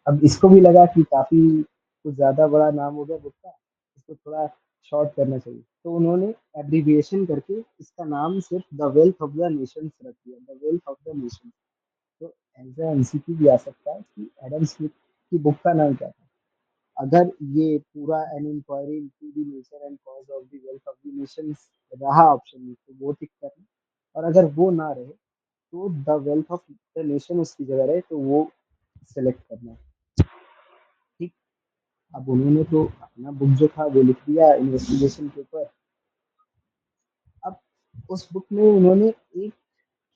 अब इसको भी लगा कि काफ़ी कुछ ज़्यादा बड़ा नाम हो गया बुक का, इसको थोड़ा शॉर्ट करना चाहिए। तो उन्होंने एब्रिविएशन करके इसका नाम सिर्फ the wealth of the Nations रख दिया, the wealth of the Nations. तो एज़ अ एमसीक्यू भी आ सकता है कि एडम स्मिथ की बुक का नाम क्या था? अगर ये पूरा an inquiry into the nature and cause of the wealth of the nations रहा ऑप्शन में, तो वो टिक करना, और अगर वो ना रहे तो the wealth of the nation उसकी जगह रहे तो वो सेलेक्ट करना। ठीक। अब उन्होंने तो अपना बुक जो था वो लिख दिया इन्वेस्टिगेशन के ऊपर। अब उस बुक में उन्होंने एक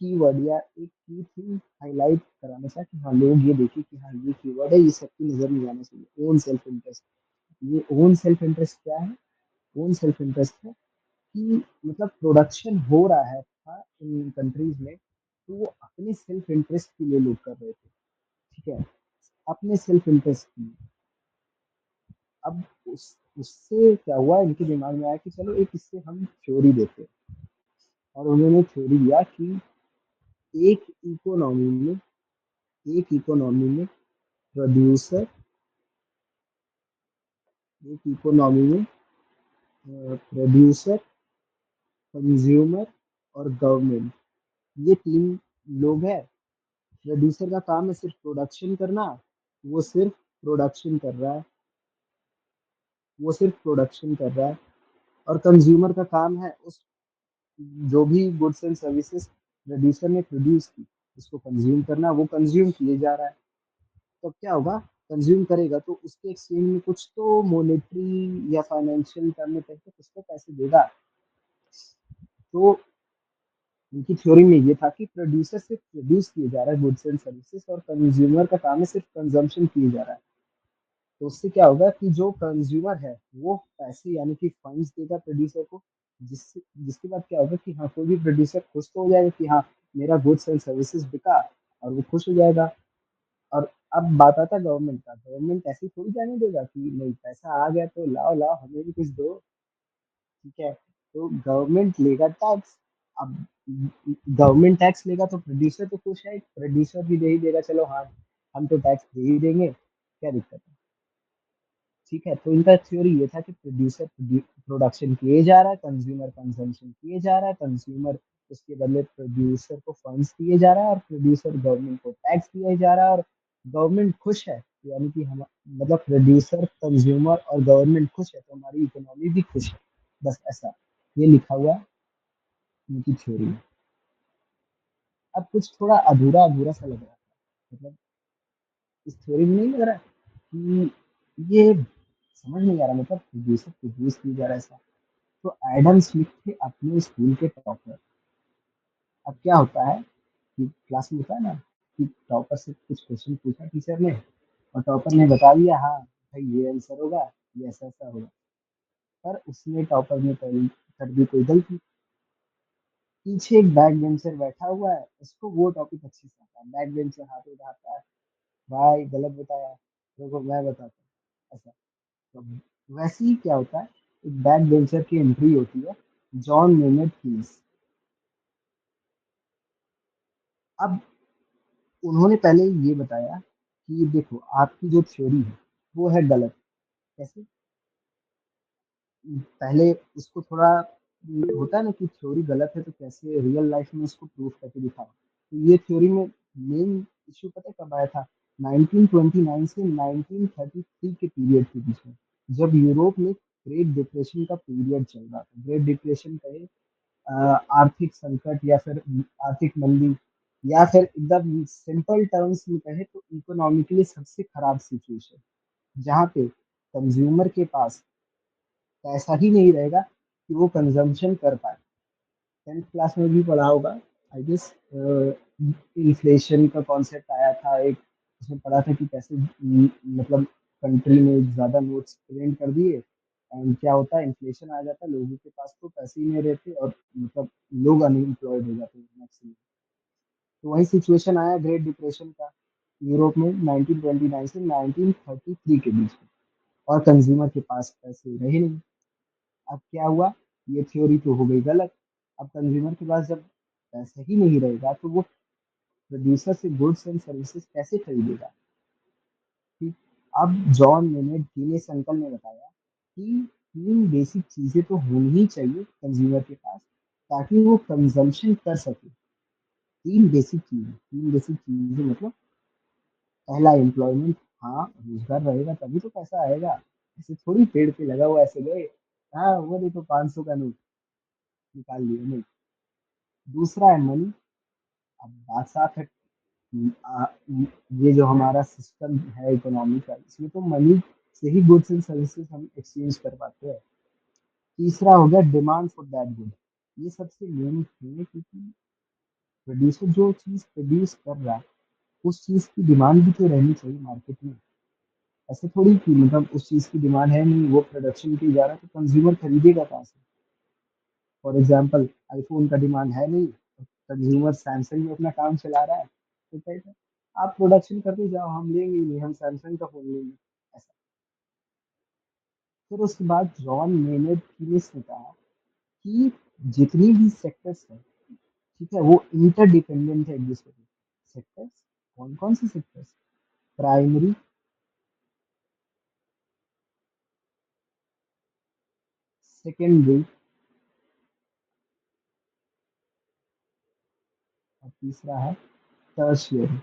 कीवर्ड या एक की थिंग हाईलाइट कराना था कि हाँ लोग ये देखें कि हाँ ये कीवर्ड है, ये सबकी नजर में आना चाहिए, ओन सेल्फ इंटरेस्ट। ये ओन सेल्फ इंटरेस्ट क्या है? ओन सेल्फ इंटरेस्ट है कि मतलब प्रोडक्शन हो रहा है था इन कंट्रीज में, तो वो अपने सेल्फ इंटरेस्ट के लिए लोग कर रहे थे। ठीक है, अपने सेल्फ इंटरेस्ट के लिए। अब उससे क्या हुआ, इनके दिमाग में आया कि चलो एक इससे हम थ्योरी देते हैं। और उन्होंने थ्योरी दिया कि एक इकोनॉमी में एक इकोनॉमी में प्रोड्यूसर, एक इकोनॉमी में प्रोड्यूसर, कंज्यूमर और गवर्नमेंट, ये तीन लोग हैं। प्रोड्यूसर का काम है सिर्फ प्रोडक्शन करना, वो सिर्फ प्रोडक्शन कर रहा है, वो सिर्फ प्रोडक्शन कर रहा है। और कंज्यूमर का काम है उस जो भी गुड्स एंड सर्विसेज प्रोड्यूसर ने प्रोड्यूस की, उसको कंज्यूम करना, वो कंज्यूम किए जा रहा है। तो क्या होगा, कंज्यूम करेगा तो उसके एक्सचेंज में कुछ तो मॉनेटरी या फाइनेंशियल टर्म में कहते कुछ तो पैसे देगा। तो उनकी थ्योरी में ये था कि प्रोड्यूसर सिर्फ प्रोड्यूस किए जा रहा है गुड्स एंड सर्विसेज, और कंज्यूमर का काम है सिर्फ कंजम्पशन किए जा रहा है। तो उससे क्या होगा कि जो कंज्यूमर है वो पैसे यानी कि फंड्स देगा प्रोड्यूसर को, जिससे जिसके बाद क्या होगा कि हाँ कोई भी प्रोड्यूसर खुश तो हो जाएगा कि हाँ मेरा गुड्स एंड सर्विसेज बिका, और वो खुश हो जाएगा। और अब बात आता है गवर्नमेंट का, गवर्नमेंट ऐसे ही थोड़ी जाने देगा कि नहीं पैसा आ गया तो लाओ लाओ हमें भी कुछ दो। ठीक है, तो गवर्नमेंट लेगा टैक्स। अब गवर्नमेंट टैक्स लेगा तो प्रोड्यूसर तो खुश है, प्रोड्यूसर भी दे ही देगा, चलो हाँ हम तो टैक्स दे ही देंगे, क्या दिक्कत है। ठीक है, तो इनका थ्योरी ये था कि प्रोड्यूसर प्रोडक्शन किए जा रहा है, कंज्यूमर कंजम्पशन किए जा रहा है, कंज्यूमर उसके बदले प्रोड्यूसर को फंड्स दिए जा रहा है, और प्रोड्यूसर गवर्नमेंट को टैक्स दिया जा रहा है, और गवर्नमेंट खुश है। यानी कि हम मतलब प्रोड्यूसर कंज्यूमर और गवर्नमेंट खुश है तो हमारी इकोनॉमी भी खुश है। बस ऐसा ये लिखा हुआ है इनकी थ्योरी में। अब कुछ थोड़ा अधूरा अधूरा सा लग रहा है, मतलब इस थ्योरी में नहीं लग रहा कि ये समझ नहीं आ रहा, मतलब प्रोड्यूसर प्रोड्यूस किया जा रहा है ऐसा। तो एडम स्मिथ थे अपने स्कूल के टॉपर। अब क्या होता है कि क्लास में होता है ना कि टॉपर से कुछ क्वेश्चन पूछा टीचर ने, और टॉपर ने बता दिया हाँ भाई ये आंसर होगा, ये ऐसा ऐसा होगा। पर उसने टॉपर ने कर दी कोई गलती। पीछे एक बैक बेंचर बैठा हुआ है, उसको वो टॉपिक अच्छे से आता है, बैक बेंचर हाथ उठाता है, भाई गलत बताया, देखो मैं बताता हूँ ऐसा। तो वैसे ही क्या होता है, एक बैक बेंचर की एंट्री होती है, जॉन मेनेट कीन्स। अब उन्होंने पहले ये बताया कि देखो आपकी जो थ्योरी है वो है गलत। कैसे? पहले उसको थोड़ा होता है ना कि थ्योरी गलत है तो कैसे रियल लाइफ में उसको प्रूफ करके दिखाओ। तो ये थ्योरी में मेन इशू पता है कब आया था? 1929 से 1933 के पीरियड के बीच में, जब यूरोप में ग्रेट डिप्रेशन का पीरियड चल रहा था। ग्रेट डिप्रेशन का आर्थिक संकट या फिर आर्थिक मंदी, या फिर एकदम सिंपल टर्म्स में कहे तो इकोनॉमिकली सबसे खराब सिचुएशन, जहाँ पे कंज्यूमर के पास पैसा ही नहीं रहेगा कि वो कंजम्पशन कर पाए। 10th क्लास में भी पढ़ा होगा आई गेस, इन्फ्लेशन का कॉन्सेप्ट आया था एक, उसमें पढ़ा था कि कैसे मतलब कंट्री ने ज़्यादा नोट्स प्रिंट कर दिए, एंड क्या होता है इन्फ्लेशन आ जाता है, लोगों के पास तो पैसे ही नहीं रहते, और मतलब लोग अनएम्प्लॉयड हो जाते हैं मैक्सिमम। तो वही सिचुएशन आया ग्रेट डिप्रेशन का यूरोप में 1929 से 1933 के बीच में, और कंज्यूमर के पास पैसे रहे नहीं। अब क्या हुआ, ये थ्योरी तो हो गई गलत। अब कंज्यूमर के पास जब पैसा ही नहीं रहेगा तो वो प्रोड्यूसर से गुड्स एंड सर्विसेज कैसे खरीदेगा? अब जॉन मेनेट गिनेस अंकल ने बताया कि 3 बेसिक चीज़ें तो होनी ही चाहिए कंज़्यूमर के पास ताकि वो कंज़म्पशन कर सके। 3 बेसिक चीज़ें मतलब पहला एम्प्लॉयमेंट, हाँ, रोज़गार रहेगा तभी तो पैसा आएगा। ऐसे थोड़ी पेड़ पे लगा हुआ ऐसे गए, हाँ, वो देखो 500 का नोट निकाल लिया, नहीं। दूसरा है मनी, अब बात साफ है। आ, ये जो हमारा सिस्टम है इकोनॉमी का, इसमें तो मनी से ही गुड्स एंड सर्विसेज हम एक्सचेंज कर पाते हैं। तीसरा हो गया डिमांड फॉर दैट गुड। ये सबसे मेन है क्योंकि प्रोड्यूसर जो चीज़ प्रोड्यूस कर रहा है उस चीज़ की डिमांड भी तो रहनी चाहिए मार्केट में। ऐसे थोड़ी कि मतलब उस चीज़ की डिमांड है नहीं, वो प्रोडक्शन की जा रहा है तो कंज्यूमर खरीदेगा कहाँ से? फॉर एग्जांपल आईफ़ोन का डिमांड है नहीं, कंज्यूमर सैमसंग में अपना काम चला रहा है, तो कहेगा आप प्रोडक्शन करते जाओ, हम लेंगे ही नहीं, हम सैमसंग का फ़ोन लेंगे, ऐसा। फिर उसके बाद जॉन मेनर्ड कीनेस ने कहा कि जितनी भी सेक्टर्स हैं, ठीक है, वो इंटरडिपेंडेंट है एक-दूसरे के। सेक्टर्स? कौन-कौन से सेक्टर्स? प्राइमरी, सेकेंडरी और तीसरा है टर्शियरी।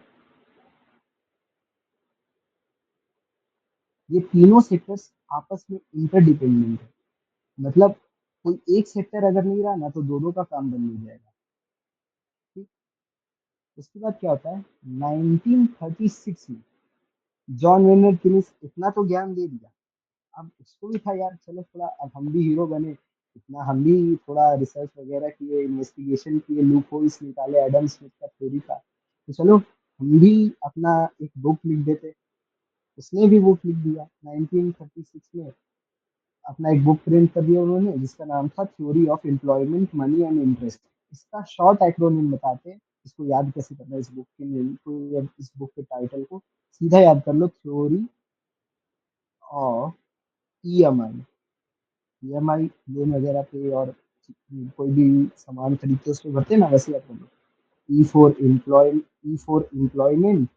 ये तीनों सेक्टर्स आपस में इंटरडिपेंडेंट है। मतलब कोई एक सेक्टर अगर नहीं रहा ना तो दोनों का काम बंद हो जाएगा। ठीक। उसके बाद क्या होता है 1936 में जॉन मेनर्ड किनिस इतना तो ज्ञान दे दिया। अब उसको भी था यार चलो थोड़ा अब हम भी हीरो बने, इतना हम भी थोड़ा रिसर्च वगैरह किए, इन्वेस्टिगेशन किए, लूप होल्स निकाले एडम स्मिथ का थ्योरी का, तो चलो हम भी अपना एक बुक लिख देते। उसने भी बुक लिख दिया 1936 में, अपना एक बुक प्रिंट कर दिया उन्होंने जिसका नाम था theory of employment money and interest. इसका शॉर्ट एक्रोनिम बताते हैं, इसको याद कैसे करना है इस बुक के नेम को या इस बुक के टाइटल को सीधा याद कर लो, theory of EMI. EMI loan वगैरह पे और कोई भी सामान खरीदते उसमें भरते हैं ना, वैसे याद कर लो। E for employment,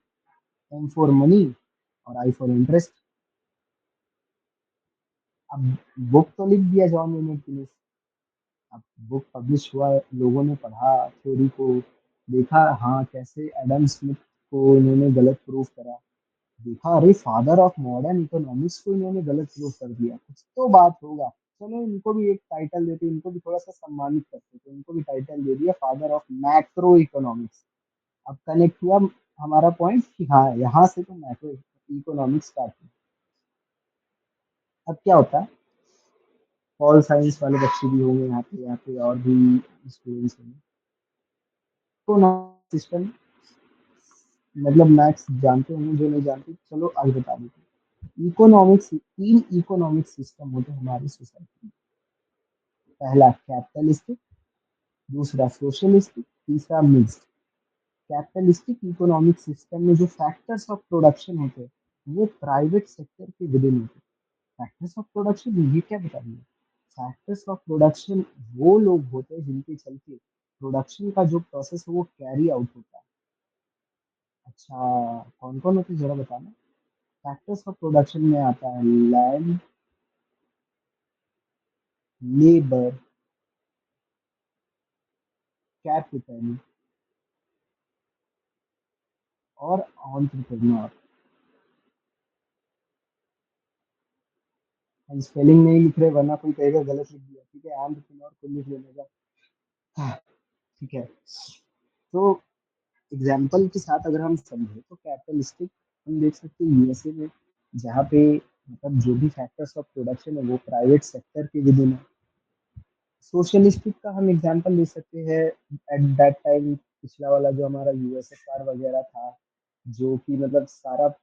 M for money और आई फॉर इंटरेस्ट। अब बुक तो लिख दिया जॉन मेनर्ड के लिए। अब बुक पब्लिश हुआ, लोगों ने पढ़ा थ्योरी को, देखा हाँ कैसे एडम स्मिथ को इन्होंने गलत प्रूफ करा, देखा अरे फादर ऑफ मॉडर्न इकोनॉमिक्स को इन्होंने गलत प्रूफ कर दिया, कुछ तो बात होगा, चलो इनको भी एक टाइटल देते, इनको भी थोड़ा सा सम्मानित करते, तो इनको भी टाइटल दे दिया फादर ऑफ मैक्रो इकोनॉमिक्स। अब कनेक्ट हुआ हमारा पॉइंट कि हाँ यहाँ से तो मैक्रो इकोनॉमिक्स स्टार्ट हुई। अब क्या होता है, ऑल साइंस वाले बच्चे भी होंगे यहाँ पे और भी स्टूडेंट्स होंगे, इकोनॉमिक सिस्टम मतलब मैथ्स जानते होंगे, जो नहीं जानते चलो आगे बता देते हैं। इकोनॉमिक्स, 3 इकोनॉमिक सिस्टम होते हैं हमारी सोसाइटी में। पहला कैपिटलिस्टिक, दूसरा सोशलिस्टिक, तीसरा मिक्स्ड। कैपिटलिस्टिक इकोनॉमिक सिस्टम में जो फैक्टर्स ऑफ प्रोडक्शन होते हैं वो प्राइवेट सेक्टर के विदिन होते हैं। फैक्टर्स ऑफ प्रोडक्शन ये क्या बता रही है? फैक्टर्स ऑफ प्रोडक्शन वो लोग होते हैं जिनके चलते प्रोडक्शन का जो प्रोसेस है वो कैरी आउट होता है। अच्छा, कौन कौन होते हैं जरा बताना। फैक्टर्स ऑफ प्रोडक्शन में आता है लैंड, लेबर, कैपिटल और एंटरप्रेन्योर। हम स्पेलिंग नहीं लिख रहे वरना कोई कहेगा गलत लिख दिया, ठीक है, एंटरप्रेन्योर को लिख लेने का। हाँ, ठीक है। तो एग्जाम्पल के साथ अगर हम समझे तो कैपिटलिस्टिक हम देख सकते हैं यूएसए में, जहाँ पे मतलब जो भी फैक्टर्स ऑफ प्रोडक्शन है वो प्राइवेट सेक्टर के विदिन है। सोशलिस्टिक का हम एग्जांपल ले सकते हैं एट दैट टाइम, पिछला वाला जो हमारा यूएसएसआर वगैरह था, जो कि मतलब सारा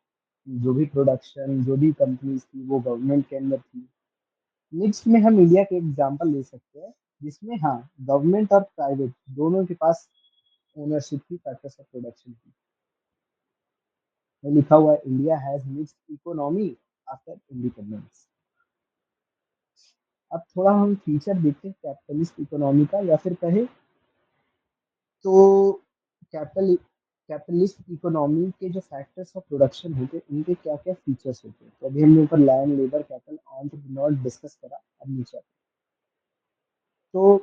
जो भी प्रोडक्शन जो भी कंपनीज थी वो गवर्नमेंट के अंदर थी। नेक्स्ट में हम इंडिया के एग्जांपल ले सकते हैं जिसमें हाँ गवर्नमेंट और प्राइवेट दोनों के पास ओनरशिप थी फैक्टर्स ऑफ प्रोडक्शन की। में लिखा हुआ है India has mixed economy after independence. अब थोड़ा हम फीचर देखते हैं कैपिटलिस्ट इकोनॉमी का, या फिर कहे तो कैपिटल कैपिटलिस्ट इकोनॉमी के जो फैक्टर्स ऑफ प्रोडक्शन होते हैं उनके क्या क्या फीचर्स होते हैं। तो अभी हमने ऊपर land, labour, capital, entrepreneur discuss करा। अब नीचे तो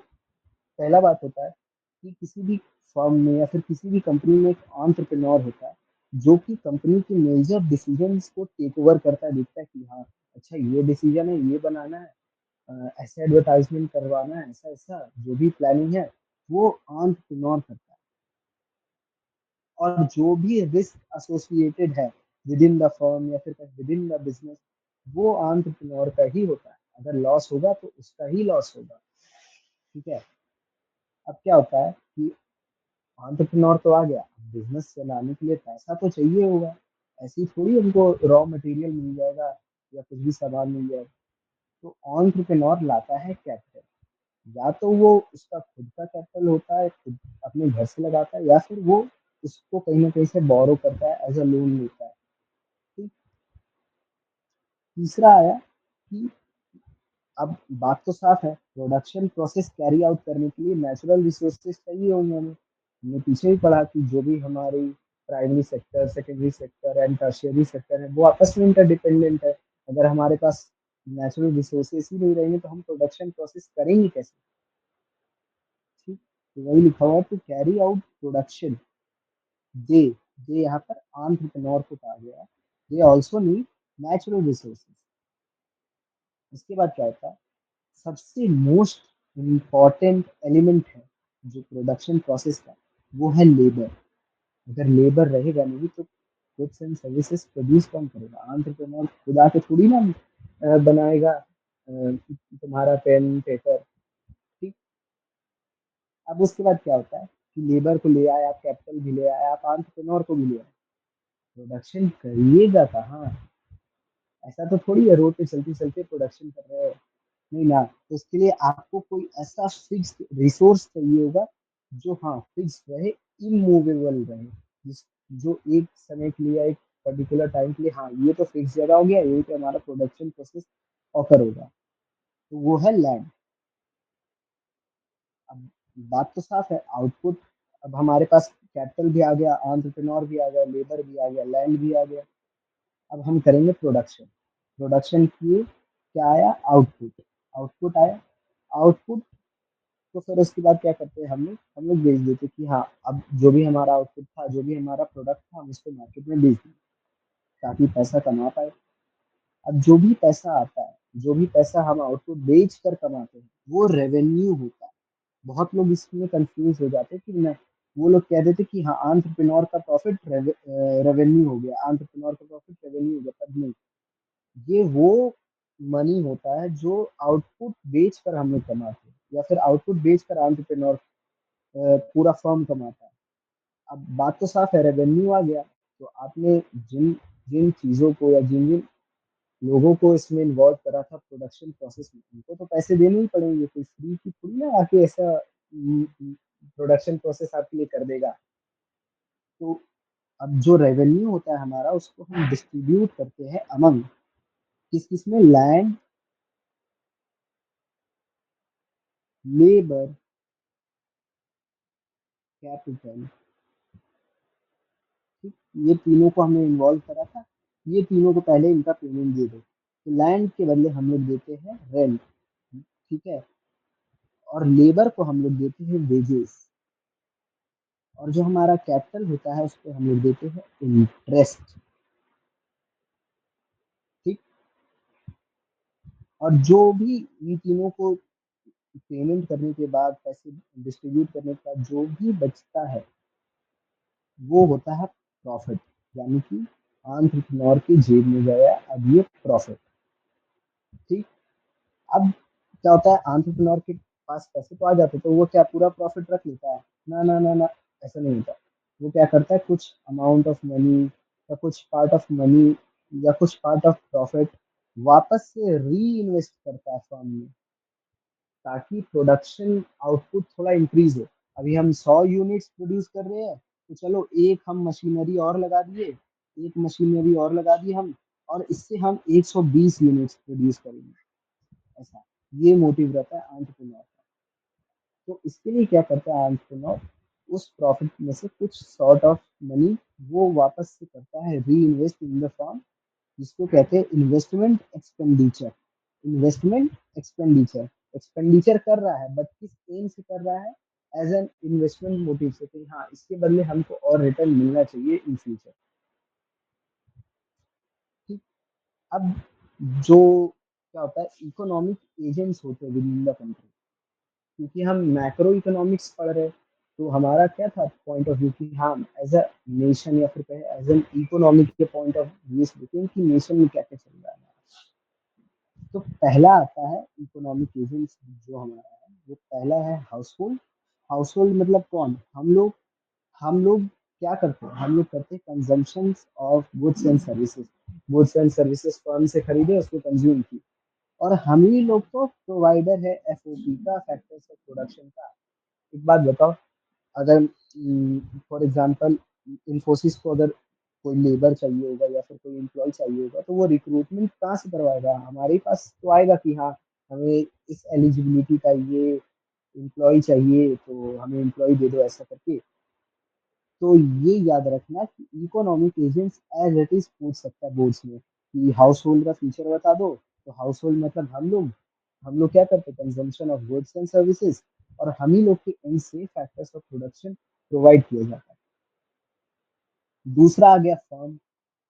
पहला बात होता है कि किसी भी फर्म में या फिर किसी भी कंपनी में एक एंटरप्रेन्योर होता है जो कि कंपनी की मेजर डिसीजंस को टेक ओवर करता है। देखता है कि हाँ, अच्छा ये डिसीजन है, ये बनाना है, ऐसे एडवर्टाइजमेंट करवाना है, ऐसा ऐसा जो भी प्लानिंग है वो एंटरप्रेन्योर करता है। और जो भी रिस्क एसोसिएटेड है विद इन द फर्म या फिर विद इन द बिजनेस, वो एंटरप्रेन्योर का ही होता है। अगर लॉस होगा तो उसका ही लॉस होगा। ठीक है। अब क्या होता है कि एंटरप्रेन्योर तो आ गया, बिजनेस चलाने के लिए पैसा तो चाहिए होगा। ऐसे ही थोड़ी हमको रॉ मटेरियल मिल जाएगा या कुछ भी सामान मिल जाएगा। तो एंटरप्रेन्योर लाता है कैपिटल। या तो वो उसका खुद का कैपिटल होता है, खुद अपने घर से लगाता है, या फिर वो उसको कहीं ना कहीं से बोरो करता है, एज अ लोन लेता है। ठीक। तीसरा आया कि अब बात तो साफ है, प्रोडक्शन प्रोसेस कैरी आउट करने के लिए नेचुरल रिसोर्सेज चाहिए होंगे हमें। हमने पीछे ही पढ़ा कि जो भी हमारी primary sector, secondary sector and tertiary sector है वो आपस में इंटरडिपेंडेंट है। अगर हमारे पास नेचुरल रिसोर्सेज ही नहीं रहेंगे तो हम प्रोडक्शन प्रोसेस करेंगे कैसे। ठीक। तो वही लिखा हुआ है टू कैरी आउट प्रोडक्शन दे दे यहाँ पर एंटरप्रेन्योर को कहा गया है। They also need natural resources. इसके बाद क्या होता है, सबसे मोस्ट इम्पॉर्टेंट एलिमेंट है जो प्रोडक्शन प्रोसेस का, वो है लेबर। अगर लेबर रहेगा नहीं तो गुड्स एंड सर्विसेज प्रोड्यूस कौन करेगा। एंटरप्रेन्योर खुद आके थोड़ी ना बनाएगा तुम्हारा पेन पेपर। ठीक। अब उसके बाद क्या होता है कि लेबर को ले आए आप, कैपिटल भी ले आए आप, एंटरप्रेन्योर को भी ले आए, प्रोडक्शन करिएगा कहाँ। ऐसा तो थोड़ी है रोड पे चलते चलते प्रोडक्शन कर रहे हो, नहीं ना। तो उसके लिए आपको कोई ऐसा फिक्स रिसोर्स चाहिए होगा जो हाँ फिक्स रहे, इमूवेबल रहे, जिस जो एक समय के लिए, एक पर्टिकुलर टाइम के लिए, हाँ ये तो फिक्स जगह हो गया, यही पे हमारा प्रोडक्शन प्रोसेस ऑकर होगा। तो वो है लैंड। अब बात तो साफ है, आउटपुट। अब हमारे पास कैपिटल भी आ गया, एंटरप्रेन्योर भी आ गया, लेबर भी आ गया, लैंड भी आ गया। अब हम करेंगे प्रोडक्शन। प्रोडक्शन किए, क्या आया, आउटपुट। आउटपुट आया। आउटपुट तो फिर उसके बाद क्या करते हैं हम लोग बेच देते कि हाँ, अब जो भी हमारा आउटपुट था, जो भी हमारा प्रोडक्ट था, हम उसको मार्केट में बेच दें ताकि पैसा कमा पाए। अब जो भी पैसा आता है, जो भी पैसा हम आउटपुट बेच कर कमाते हैं, वो रेवेन्यू होता है। बहुत लोग इसमें कंफ्यूज हो जाते हैं कि मैं, वो लोग कह देते कि हाँ एंटरप्रेन्योर का प्रॉफिट रेवेन्यू हो गया, एंटरप्रेन्योर का प्रॉफिट रेवेन्यू हो गया। पर नहीं, ये वो मनी होता है जो आउटपुट बेच कर हम लोग कमाते हैं, या फिर आउटपुट बेच कर एंटरप्रेन्योर पूरा फर्म कमाता है। अब बात तो साफ है, रेवेन्यू आ गया। तो आपने जिन जिन चीज़ों को या जिन जिन लोगों को इसमें इन्वॉल्व करा था प्रोडक्शन प्रोसेस में, उनको तो पैसे देने ही पड़ेंगे। कोई फ्री की थोड़ी ना आके ऐसा प्रोडक्शन प्रोसेस आपके लिए कर देगा। तो अब जो रेवेन्यू होता है हमारा, उसको हम डिस्ट्रीब्यूट करते हैं अमंग किस किस में, लैंड, लेबर, कैपिटल। ठीक। ये तीनों को हमने इन्वॉल्व करा था। ये तीनों को पहले इनका पेमेंट दे दो। तो लैंड के बदले हम लोग देते हैं रेंट। ठीक है। और लेबर को हम लोग देते हैं वेजेस। और जो हमारा कैपिटल होता है उस पर हम लोग देते हैं इंटरेस्ट। ठीक। और जो भी इन तीनों को पेमेंट करने के बाद, पैसे डिस्ट्रीब्यूट करने के बाद जो भी बचता है वो होता है प्रॉफिट। यानी कि एंटरप्रेन्योर की जेब में गया अब ये प्रॉफिट। ठीक। अब क्या होता है, एंटरप्रेन्योर के पास पैसे तो आ जाते तो वो क्या पूरा प्रॉफिट रख लेता है, ना ना ना ना, ऐसा नहीं होता। वो क्या करता है, कुछ अमाउंट ऑफ मनी या कुछ पार्ट ऑफ मनी या कुछ पार्ट ऑफ प्रॉफिट वापस से री इन्वेस्ट करता है फर्म में, ताकि प्रोडक्शन आउटपुट थोड़ा इंक्रीज हो। अभी हम 100 यूनिट्स प्रोड्यूस कर रहे हैं, तो चलो एक हम मशीनरी और लगा दिए, एक मशीनरी और लगा दी हम, और इससे हम 120 यूनिट्स प्रोड्यूस करेंगे। ऐसा ये मोटिव रहता है एंटरप्रेन्योर का। तो इसके लिए क्या करता है एंटरप्रेन्योर, उस प्रॉफिट में से कुछ सॉर्ट ऑफ मनी वो वापस से करता है री इन्वेस्ट इन द फर्म, जिसको कहते हैं investment expenditure. Investment expenditure, expenditure कर रहा है बट किस एम से कर रहा है? एज एन इन्वेस्टमेंट मोटिव से कि हाँ इसके बदले हमको और रिटर्न मिलना चाहिए इन फ्यूचर। ठीक। अब जो क्या होता है, इकोनॉमिक एजेंट्स होते हैं विद इन द कंट्री, क्योंकि हम मैक्रो इकोनॉमिक्स पढ़ रहे हैं, तो हमारा क्या था पॉइंट ऑफ व्यू कि हम एज अ नेशन या फिर कहे एज एन इकोनॉमिक के पॉइंट ऑफ व्यू से देखें कि नेशन में क्या क्या चल रहा है। तो पहला आता है इकोनॉमिक एजेंट्स जो हमारा है, वो पहला है हाउस होल्ड। हाउस होल्ड मतलब कौन? हम लोग क्या करते हैं? हम लोग करते हैं consumption of goods and services. Goods and services firm से खरीदे, उसको कंज्यूम की, और हम ही लोग तो प्रोवाइडर है एफओपी का, फैक्टर्स ऑफ प्रोडक्शन का। एक बात बताओ, अगर फॉर एग्जांपल इन्फोसिस को अगर कोई लेबर चाहिए होगा या फिर कोई एम्प्लॉय चाहिए होगा, तो वो रिक्रूटमेंट कहाँ से करवाएगा? हमारे पास तो आएगा कि हाँ हमें इस एलिजिबिलिटी का ये एम्प्लॉय चाहिए, तो हमें एम्प्लॉय दे दो ऐसा करके। तो ये याद रखना कि economic agents as it is पूछ सकता है बोर्ड्स में कि हाउस होल्ड का फीचर बता दो। तो हाउस होल्ड मतलब हम लोग क्या करते हैं? Consumption of goods and services, और हम ही लोग के एंड से फैक्टर्स ऑफ प्रोडक्शन प्रोवाइड किया जाता है। दूसरा आ गया फर्म।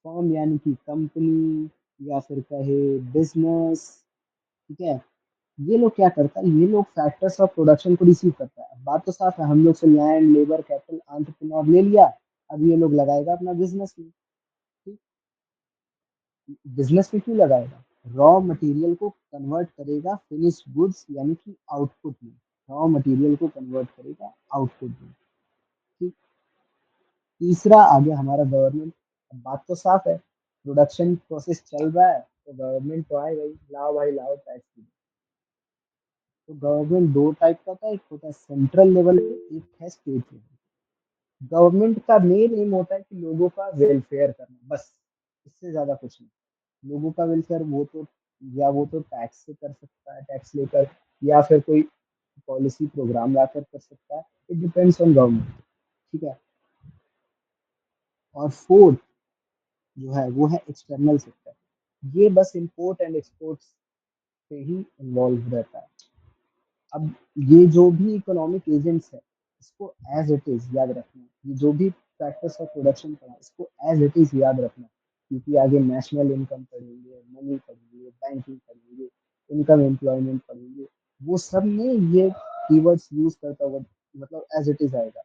फर्म यानी कि कंपनी या फिर कहे बिजनेस। ठीक है। ये लोग क्या करता है? ये लोग फैक्टर्स ऑफ प्रोडक्शन को रिसीव करता है। बात तो साफ है, हम लोग से लैंड लेबर कैपिटल एंटरप्रेन्योर ले लिया, अब ये लोग लगाएगा अपना बिजनेस में। ठीक। बिजनेस में क्यों लगाएगा? रॉ मटेरियल को कन्वर्ट करेगा फिनिश गुड्स यानी कि आउटपुट में। रॉ मटेरियल को कन्वर्ट करेगा आउटपुट में। ठीक। तीसरा आ गया हमारा गवर्नमेंट। अब बात तो साफ है, प्रोडक्शन प्रोसेस चल रहा है तो गवर्नमेंट तो आए भाई, लाओ भाई लाओ टैक्स दो। तो गवर्नमेंट दो टाइप का होता है, एक होता है सेंट्रल लेवल पे, एक है स्टेट लेवल। गवर्नमेंट का मेन एम होता है कि लोगों का वेलफेयर करना, बस, इससे ज्यादा कुछ नहीं। लोगों का वेलफेयर वो तो, या वो तो टैक्स से कर सकता है, टैक्स लेकर, या फिर कोई पॉलिसी प्रोग्राम लाकर कर सकता है। It depends on government. ठीक है। और फोर्थ जो है वो है एक्सटर्नल सेक्टर। ये बस इंपोर्ट एंड एक्सपोर्ट पे ही इन्वॉल्व रहता है। अब ये जो भी इकोनॉमिक एजेंट्स है, इसको एज इट इज याद रखना। ये जो भी फैक्टर्स ऑफ प्रोडक्शन पढ़ा, इसको एज इट इज याद रखना, क्योंकि आगे नेशनल इनकम पढ़ेंगे, मनी पढ़ेंगे, बैंकिंग पढ़ेंगे, इनकम एम्प्लॉयमेंट पढ़ेंगे, वो सब में ये कीवर्ड्स यूज करता हुआ मतलब एज इट इज आएगा।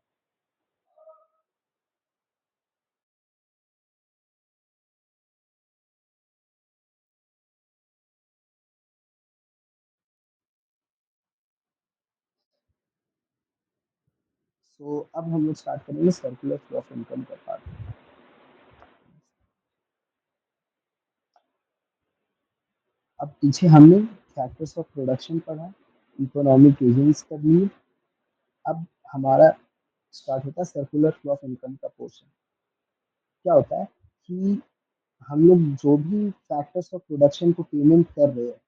सो अब हम लोग स्टार्ट करेंगे सर्कुलर फ्लो ऑफ इनकम का पार्ट। अब पीछे हमने फैक्टर्स ऑफ प्रोडक्शन पढ़ा, इकोनॉमिक एजेंट्स कर लिए। अब हमारा स्टार्ट होता है सर्कुलर फ्लो ऑफ इनकम का पोर्शन। क्या होता है कि हम लोग जो भी फैक्टर्स ऑफ प्रोडक्शन को पेमेंट कर रहे हैं,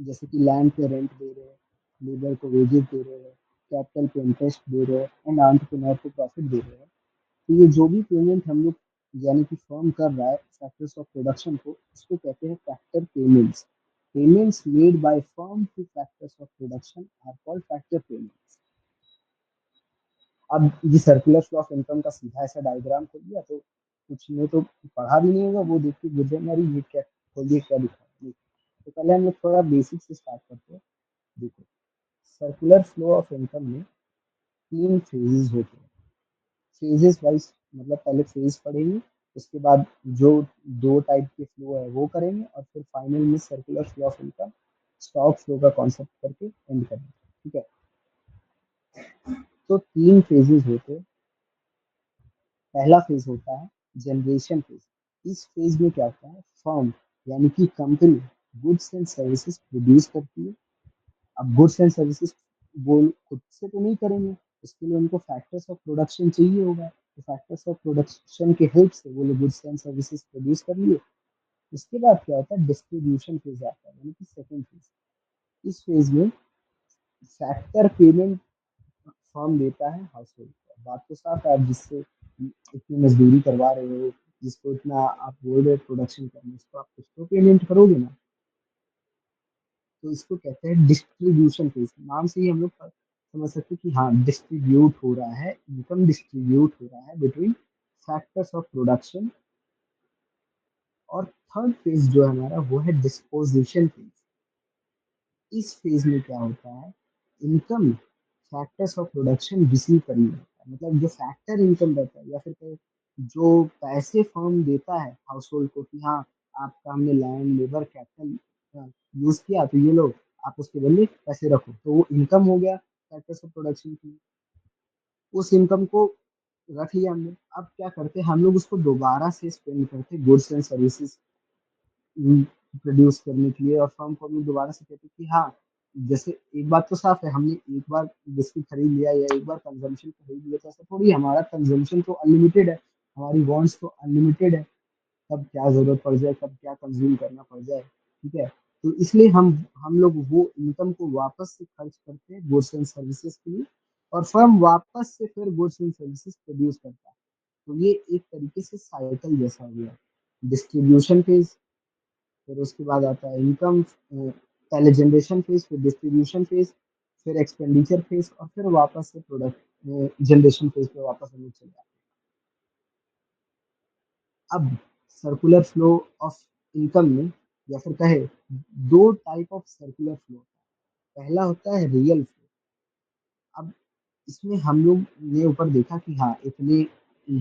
जैसे कि लैंड पे रेंट दे रहे हैं, लेबर को वेजेस दे रहे हैं, कैपिटल पे इंटरेस्ट दे रहे हैं, एंड एंटरप्रेन्योर को प्रॉफिट दे रहे हैं, तो ये जो भी पेमेंट हम लोग यानी कि फर्म कर रहा है फैक्टर्स ऑफ प्रोडक्शन को, इसको कहते हैं factor payments. Payments made by firm to factors of production are called factor payments. अब ये सर्कुलर फ्लो ऑफ इनकम का सीधा ऐसा डायग्राम खोल दिया तो कुछ ने तो पढ़ा भी नहीं होगा, वो देख के गिर जाएंगे, अरे ये क्या खोलिए क्या लिखा है ये। तो पहले हम लोग थोड़ा बेसिक से स्टार्ट करते हैं। देखो, सर्कुलर फ्लो ऑफ इनकम में तीन फेजेस होते हैं। फेजेस वाइज मतलब पहले फेज पढ़ेंगे, उसके बाद जो दो टाइप के फ्लो है वो करेंगे, और फिर फाइनल में circular flow of income stock flow का कॉन्सेप्ट करके एंड करेंगे। ठीक है। तो तीन फेजेस होते हैं। पहला फेज होता है जनरेशन फेज। इस फेज में क्या होता है, फर्म यानी कि company goods and services produce करती है। अब गुड्स एंड सर्विसेज वो खुद से तो नहीं करेंगे, उसके लिए उनको फैक्टर्स ऑफ प्रोडक्शन चाहिए होगा, तो फैक्टर्स ऑफ प्रोडक्शन के हेल्प से वो लोग गुड्स एंड सर्विसेज प्रोड्यूस कर लिए। उसके बाद क्या होता है, डिस्ट्रीब्यूशन फेज आता है यानी कि सेकंड फेज। इस फेज में फैक्टर पेमेंट फर्म देता है हाउस होल्ड को। बात तो साफ है, आप जिससे इतनी मजदूरी करवा रहे हो, जिसको इतना आप बोल रहे हो प्रोडक्शन करने, उसको आप कुछ तो पेमेंट करोगे ना। तो इसको कहते हैं डिस्ट्रीब्यूशन फीस। नाम से ही हम लोग समझ सकते हैं कि हाँ डिस्ट्रीब्यूट हो रहा है, इनकम डिस्ट्रीब्यूट हो रहा है बिटवीन फैक्टर्स ऑफ प्रोडक्शन। और थर्ड फेज जो है हमारा वो है डिस्पोजिशन फेज। इस फेज में क्या होता है, income factors of production receive करनी होता है, मतलब जो फैक्टर इनकम रहता है या फिर कहें जो पैसे फर्म देता है हाउस होल्ड को कि हाँ आपका हमने लैंड लेबर कैपिटल यूज किया, तो ये लो आप उसके बदले पैसे रखो, तो वो इनकम हो गया फैक्टर्स ऑफ प्रोडक्शन की। उस इनकम को रख लिया हमने, अब क्या करते हैं हम लोग उसको दोबारा से स्पेंड करते हैं गुड्स एंड सर्विसेज प्रोड्यूस करने के लिए। और फर्म को हम लोग दोबारा से कहते हैं कि हाँ, जैसे एक बात तो साफ है, हमने एक बार बिस्किट खरीद लिया या एक बार कंजम्पशन खरीद लिया, तो ऐसा थोड़ी है, हमारा कंजम्पशन तो अनलिमिटेड है, हमारी वांट्स तो अनलिमिटेड है, कब क्या जरूरत पड़ जाए, कब क्या कंज्यूम करना पड़ जाए, ठीक है। तो इसलिए हम लोग वो इनकम को वापस से खर्च करते हैं गुड्स एंड सर्विसेज के लिए, और फर्म वापस से फिर गुड्स एंड सर्विसेज प्रोड्यूस करता है। तो ये एक तरीके से साइकिल जैसा हो गया, डिस्ट्रीब्यूशन फेज, फिर उसके बाद आता है इनकम, पहले जनरेशन फेज, फिर डिस्ट्रीब्यूशन फेज, फिर एक्सपेंडिचर फेज, और फिर वापस से प्रोडक्ट जनरेशन फेज पे वापस हम लोग चले जाते हैं। अब सर्कुलर फ्लो ऑफ इनकम में, या फिर कहे दो टाइप ऑफ सर्कुलर फ्लो, पहला होता है रियल फ्लो। अब इसमें हम लोग ने ऊपर देखा कि हाँ इतने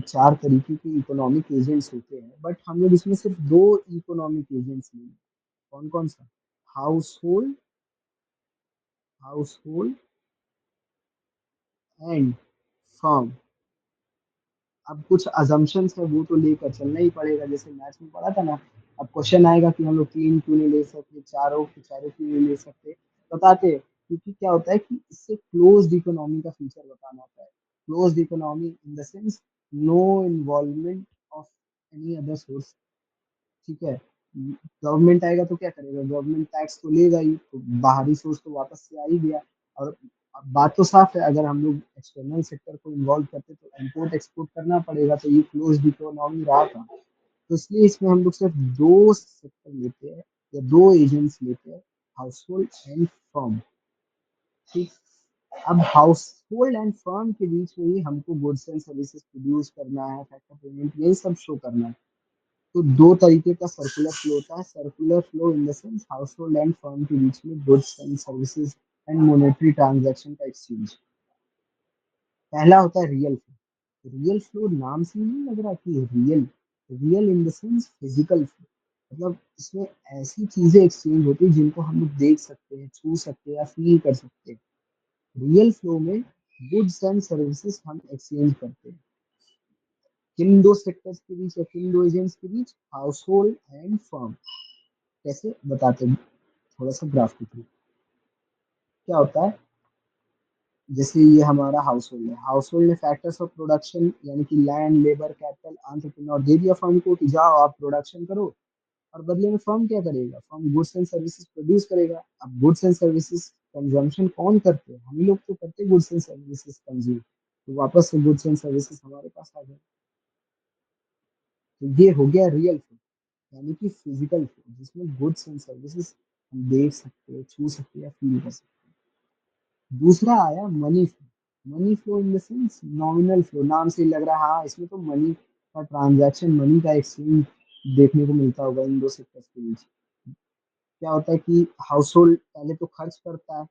चार तरीके के इकोनॉमिक एजेंट्स होते हैं, बट हम लोग इसमें सिर्फ दो इकोनॉमिक एजेंट्स लिए। कौन कौन सा, house hold, house hold and firm. अब कुछ अजम्पशंस है वो तो लेकर चलना ही पड़ेगा, जैसे मैथ्स में पढ़ा था ना। अब क्वेश्चन आएगा कि हम लोग तीन क्यों नहीं ले सकते, चारों के चारों क्यों नहीं ले सकते, बताते हैं। क्योंकि क्या होता है कि इससे क्लोज्ड इकोनॉमी का फीचर बताना होता है। Closed economy in the sense no involvement of any other source, ठीक है। गवर्नमेंट आएगा तो क्या करेगा, गवर्नमेंट टैक्स तो लेगा ही, तो बाहरी सोर्स तो वापस से आ ही गया। और अब बात तो साफ है, अगर हम लोग एक्सटर्नल सेक्टर को इन्वॉल्व करते तो इंपोर्ट एक्सपोर्ट करना पड़ेगा, तो ये क्लोज्ड इकोनॉमी रहा था। तो इसलिए इसमें हम लोग सिर्फ दो सेक्टर लेते हैं या दो एजेंट्स लेते हैं, हाउस होल्ड एंड फर्म, ठीक। अब हाउस होल्ड एंड फर्म के बीच में ही हमको गुड्स एंड सर्विसेज प्रोड्यूस करना है, फैक्टर पेमेंट, यही सब शो करना है। तो दो तरीके का सर्कुलर फ्लो होता है, circular flow in the sense house hold and firm के बीच में goods and services and monetary transaction का एक्सचेंज। पहला होता है रियल फ्लो। रियल फ्लो नाम से ही नहीं लग रहा कि real, real in the sense physical flow, मतलब इसमें ऐसी चीजें एक्सचेंज होती है जिनको हम लोग देख सकते हैं, छू सकते हैं या फील कर सकते हैं। रियल फ्लो में गुड्स एंड सर्विसेज हम एक्सचेंज करते हैं, किन दो सेक्टर्स के बीच या किन दो एजेंट्स के बीच, हाउस होल्ड एंड फर्म। कैसे बताते हैं, थोड़ा सा ग्राफ के थ्रू। क्या होता है, जैसे ये हमारा हाउस होल्ड है, हाउस होल्ड ने फैक्टर्स ऑफ प्रोडक्शन यानी कि लैंड लेबर कैपिटल एंटरप्रेन्योर दे दिया फर्म को कि जाओ आप प्रोडक्शन करो, और बदले में फर्म क्या करेगा, firm goods and services produce करेगा। अब गुड्स एंड सर्विसेज कंजम्पशन कौन करते हैं, हम ही लोग तो करते हैं गुड्स एंड सर्विसेज कंज्यूम, तो वापस से गुड्स एंड सर्विसेज हमारे पास आ गए। तो ये हो गया रियल फ्लो, यानी कि फिजिकल फ्लो, जिसमें गुड्स एंड सर्विसेज हम देख सकते हैं, छू सकते हैं या फील कर सकते हैं। दूसरा आया money flow. Money flow in the sense nominal flow, नाम से ही लग रहा है हाँ इसमें तो मनी का ट्रांजैक्शन, मनी का एक्सचेंज देखने को मिलता होगा इन दो सेक्टर्स के बीच। क्या होता है कि हाउस होल्ड पहले तो खर्च करता है,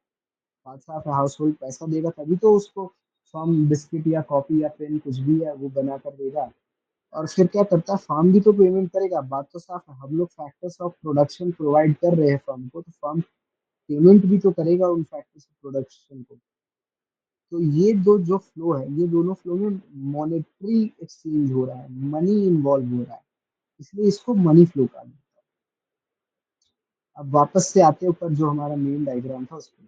बात साफ है, हाउस होल्ड पैसा देगा तभी तो उसको फर्म बिस्किट या कॉफी या पेन कुछ भी है वो बना कर देगा। और फिर क्या करता है, फार्म भी तो पेमेंट करेगा, बात तो साफ है, हम लोग फैक्टर्स ऑफ प्रोडक्शन प्रोवाइड कर रहे हैं फर्म को, तो फर्म पेमेंट भी तो करेगा उन फैक्टर्स ऑफ प्रोडक्शन को। तो ये दो जो फ्लो है, ये दोनों फ्लो में मॉनेटरी एक्सचेंज हो रहा है, मनी इन्वॉल्व हो रहा है, इसलिए इसको मनी फ्लो कहा जाता है। अब वापस से आते हैं ऊपर जो हमारा मेन डायग्राम था उस पर।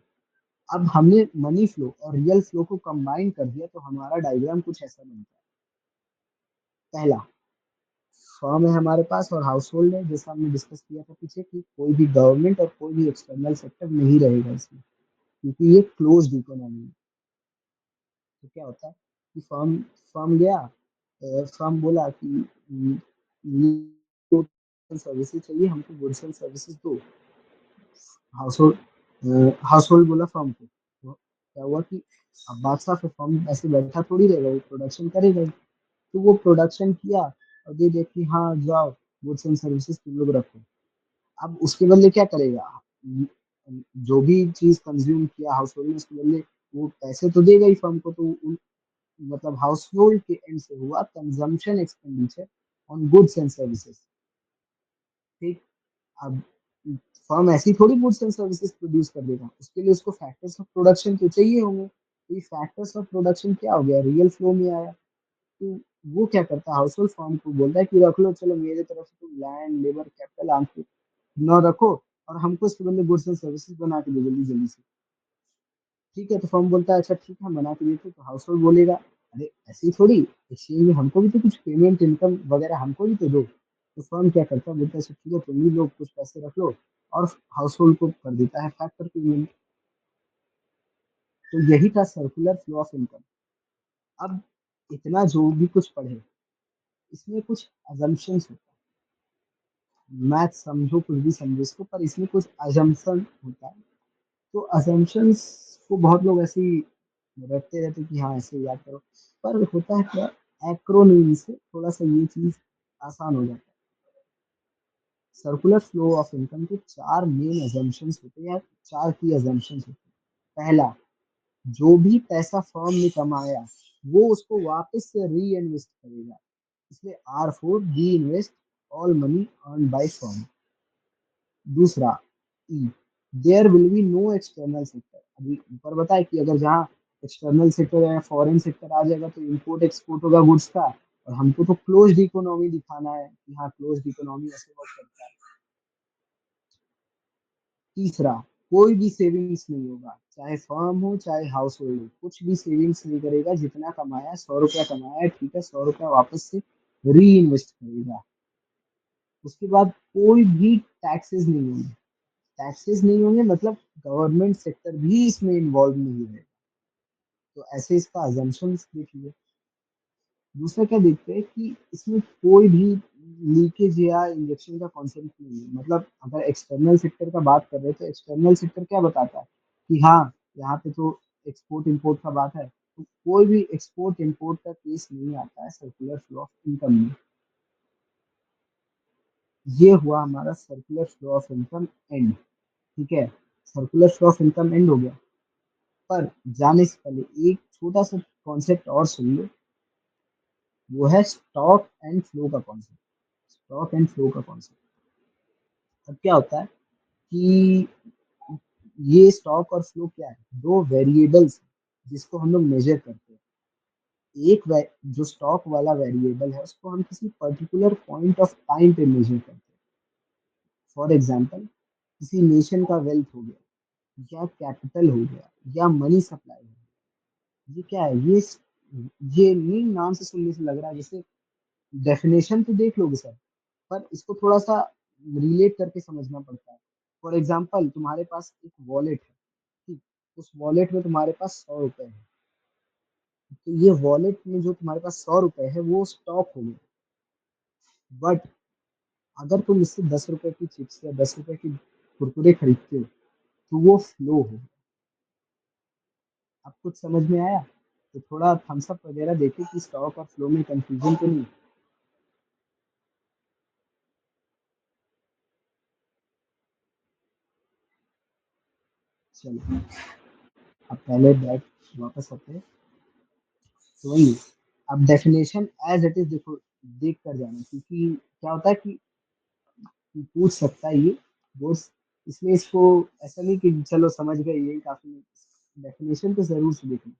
अब हमने मनी फ्लो और रियल फ्लो को कंबाइन कर दिया, तो हमारा डायग्राम कुछ ऐसा बनता है। पहला, फर्म है हमारे पास और हाउस होल्ड है, जैसा हमने डिस्कस किया था पीछे कि कोई भी गवर्नमेंट और कोई भी एक्सटर्नल सेक्टर नहीं रहेगा इसमें, क्योंकि ये क्लोज्ड इकोनॉमी है। तो क्या होता है, कि फर्म गया, फर्म बोला कि सर्विसेज चाहिए हमको, गुड्स एंड सर्विसेज दो। हाउस होल्ड हाउस होल्ड बोला फर्म को, तो क्या हुआ कि अब बात साफ है, फर्म ऐसे बैठा थोड़ी रहेगा, वो प्रोडक्शन करेगा ही। तो वो प्रोडक्शन किया और दे दे कि हाँ जाओ, गुड्स एंड सर्विसेज तुम लोग रखो। अब उसके बदले क्या करेगा, जो भी चीज कंज्यूम किया हाउस होल्ड ने, उसके बदले वो पैसे तो देगा ही फर्म को। तो मतलब हाउस होल्ड के एंड से हुआ consumption expenditure on goods and services. ठीक। अब फर्म ऐसी थोड़ी गुड्स एंड सर्विसेज प्रोड्यूस कर देगा, उसके लिए उसको फैक्टर्स ऑफ प्रोडक्शन तो चाहिए होंगे। तो ये फैक्टर्स ऑफ प्रोडक्शन क्या हो गया, रियल फ्लो में आया। तो वो क्या करता है, हाउस होल्ड फर्म को बोलता है कि रख लो, चलो मेरे तरफ से तुम लैंड लेबर कैपिटल आंसू न रखो, और हमको इसके बदले गुड्स एंड सर्विसेज बना के दो जल्दी जल्दी से। ठीक है, तो फर्म बोलता है अच्छा ठीक है, हम बना के देते हैं। तो हाउस होल्ड बोलेगा अरे ऐसी थोड़ी, एक्सचेंज में हमको भी तो कुछ पेमेंट इनकम वगैरह हमको भी तो दो। तो फर्म क्या करता है, बोलता है अच्छा ठीक है, तुम भी लोग कुछ पैसे रख लो, और हाउस होल्ड को कर देता है फैक्टर पेमेंट। तो यही था सर्कुलर फ्लो ऑफ इनकम। अब इतना जो भी कुछ पढ़े, इसमें कुछ अजम्पशंस होता है, मैथ समझो कुछ भी समझो इसको, पर इसमें कुछ अजम्पशन होता है। तो अजम्पशंस को बहुत लोग ऐसे ही रटते रहते कि हाँ ऐसे याद करो, पर होता है क्या, एक्रोनीम से थोड़ा सा ये चीज आसान हो जाता है। सर्कुलर फ्लो ऑफ इनकम के चार मेन अजम्पशंस होते हैं, या चार की अजम्पशंस होते हैं। पहला, जो भी पैसा फर्म ने कमाया वो उसको वापस से री इन्वेस्ट करेगा, इसलिए R for reinvest all money earn by firm. दूसरा, E, there will be no external sector. अभी ऊपर बताया कि अगर जहाँ एक्सटर्नल सेक्टर या फॉरेन सेक्टर आ जाएगा तो इंपोर्ट एक्सपोर्ट होगा गुड्स का, और हमको तो क्लोज्ड इकोनॉमी दिखाना है कि हाँ क्लोज्ड इकोनॉमी ऐसे वर्क करता है। तीसरा, कोई भी सेविंग्स नहीं होगा, चाहे फर्म हो चाहे हाउस होल्ड हो, कुछ भी सेविंग्स नहीं करेगा। जितना कमाया, 100 रुपया कमाया है, ठीक है, 100 रुपया वापस से री इन्वेस्ट करेगा। उसके बाद कोई भी टैक्सेस नहीं होंगे। टैक्सेस नहीं होंगे मतलब गवर्नमेंट सेक्टर भी इसमें इन्वॉल्व नहीं है। तो ऐसे इसका अजम्पशंस देखिए। दूसरा क्या देखते हैं कि इसमें कोई भी लीकेज या इंजेक्शन का कॉन्सेप्ट नहीं है। मतलब अगर एक्सटर्नल सेक्टर का बात कर रहे हैं तो एक्सटर्नल सेक्टर क्या बताता है कि हाँ यहाँ पे तो एक्सपोर्ट इंपोर्ट का बात है, तो कोई भी एक्सपोर्ट इंपोर्ट का केस नहीं आता है सर्कुलर फ्लो ऑफ इनकम में। ये हुआ हमारा circular flow of income and. ठीक है, circular flow of income and हो गया। पर जाने से पहले एक छोटा सा कॉन्सेप्ट और सुन लो, वो है स्टॉक एंड फ्लो का कॉन्सेप्ट। स्टॉक एंड फ्लो का कॉन्सेप्ट। अब क्या होता है कि ये स्टॉक और फ्लो क्या है, दो वेरिएबल्स जिसको हम लोग मेजर करते हैं। जो स्टॉक वाला वेरिएबल है उसको हम किसी पर्टिकुलर पॉइंट ऑफ टाइम पे मेजर करते हैं। फॉर एग्जांपल, किसी नेशन का वेल्थ हो गया, या कैपिटल हो गया, या मनी सप्लाई हो गया। ये क्या है, ये नहीं, नाम से सुनने से लग रहा है जैसे, डेफिनेशन तो देख लोगे सर, पर इसको थोड़ा सा रिलेट करके समझना पड़ता है। फॉर एग्जाम्पल, तुम्हारे पास एक वॉलेट है, ठीक, उस वॉलेट में तुम्हारे पास 100 रुपए है। तो ये वॉलेट में जो तुम्हारे पास 100 रुपए है वो स्टॉक हो गया। बट अगर तुम इससे 10 रुपए की चिप्स या 10 रुपए की कुरकुरे खरीदते हो तो वो फ्लो हो। अब कुछ समझ में आया? तो थोड़ा थम्स अप वगैरह देखे कि स्टॉक और फ्लो में कंफ्यूजन तो नहीं। चलो, अब पहले बैक वापस आते हैं। तो वही, अब डेफिनेशन एज इट इज देखो, देख कर जाना, क्योंकि क्या होता है कि पूछ सकता है ये दोस्त, इसलिए इसको ऐसा नहीं कि चलो समझ गए यही काफी। डेफिनेशन तो जरूर से देखना।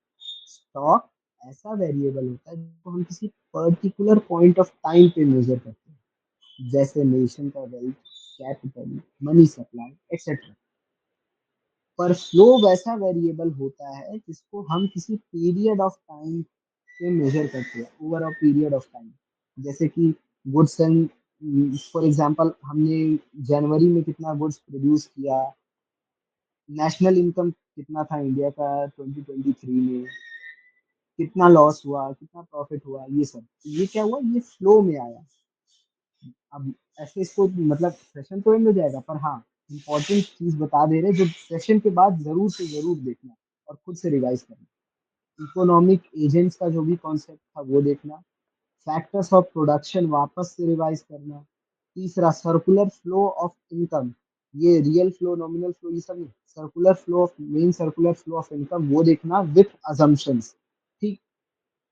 स्टॉक ऐसा वेरिएबल होता है जिसको हम किसी पर्टिकुलर पॉइंट ऑफ टाइम पे मेजर करते हैं, जैसे नेशन का wealth, capital, money supply etcetera. पर फ्लो वैसा वेरिएबल होता है जिसको हम किसी पीरियड ऑफ टाइम पे मेजर करते हैं, over a period of time. जैसे कि गुड्स एंड, फॉर एग्जांपल हमने जनवरी में कितना गुड्स प्रोड्यूस किया, नेशनल इनकम कितना था इंडिया का 2023 में, कितना लॉस हुआ, कितना प्रॉफिट हुआ, ये सब। ये क्या हुआ, ये फ्लो में आया। अब ऐसे इसको मतलब सेशन तो एंड हो जाएगा, पर हाँ इंपॉर्टेंट चीज बता दे रहे जो सेशन के बाद जरूर से जरूर देखना और खुद से रिवाइज करना। इकोनॉमिक एजेंट्स का जो भी कॉन्सेप्ट था वो देखना। फैक्टर्स ऑफ प्रोडक्शन वापस से रिवाइज करना। तीसरा सर्कुलर फ्लो ऑफ इनकम, ये रियल फ्लो नॉमिनल फ्लो ये सब नहीं, circular flow of main circular flow of income वो देखना विथ अजम्पशंस। ठीक।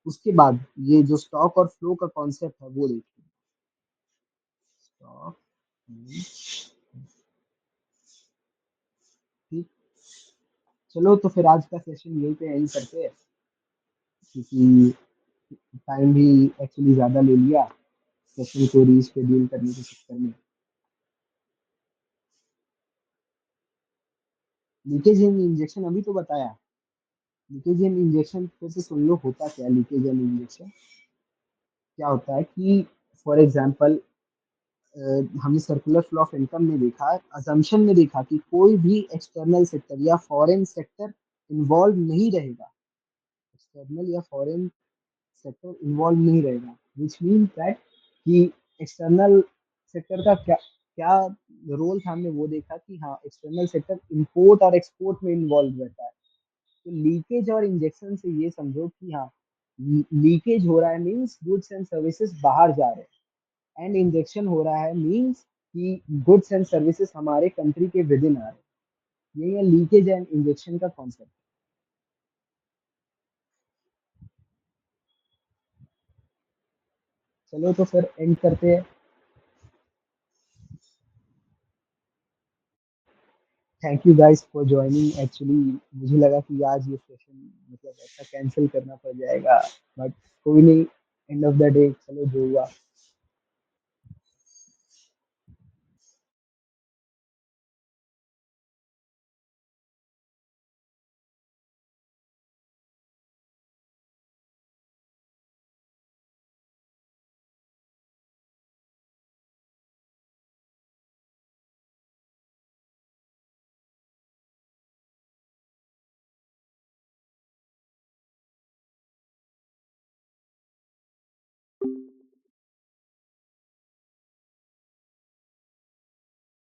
उसके बाद ये जो स्टॉक और फ्लो का कॉन्सेप्ट है वो देखना। स्टॉक। ठीक। चलो तो फिर आज का सेशन यहीं पे एंड करते हैं, क्योंकि टाइम भी एक्चुअली ज़्यादा ले लिया सेशन को रीशेड्यूल करने के चक्कर में। लीकेज एंड इंजेक्शन अभी तो बताया। लीकेज एंड इंजेक्शन फिर से सुन लो, होता क्या है लीकेज एंड इंजेक्शन। क्या होता है कि फॉर एग्जांपल हमने सर्कुलर फ्लो ऑफ इनकम में देखा, अजम्पशन में देखा कि कोई भी एक्सटर्नल सेक्टर या फॉरेन सेक्टर इन्वॉल्व नहीं रहेगा। एक्सटर्नल या फॉरेन सेक्टर इन्वॉल्व नहीं रहेगा, विच मीन दैट कि एक्सटर्नल सेक्टर का क्या क्या रोल था, हमने वो देखा कि हाँ एक्सटर्नल सेक्टर इंपोर्ट और एक्सपोर्ट में इन्वॉल्व रहता है। तो लीकेज और इंजेक्शन से ये समझो कि हाँ लीकेज हो रहा है मीन्स गुड्स एंड सर्विसेज बाहर जा रहे हैं, एंड इंजेक्शन हो रहा है मीन्स कि गुड्स एंड सर्विसेज हमारे कंट्री के विद इन आ रहे हैं। यही है लीकेज एंड इंजेक्शन का कॉन्सेप्ट। चलो तो फिर एंड करते हैं। Thank you guys for joining. Actually मुझे लगा कि आज ये सेशन मतलब ऐसा कैंसिल करना पड़ जाएगा, बट कोई नहीं, एंड ऑफ द डे चलो जो हुआ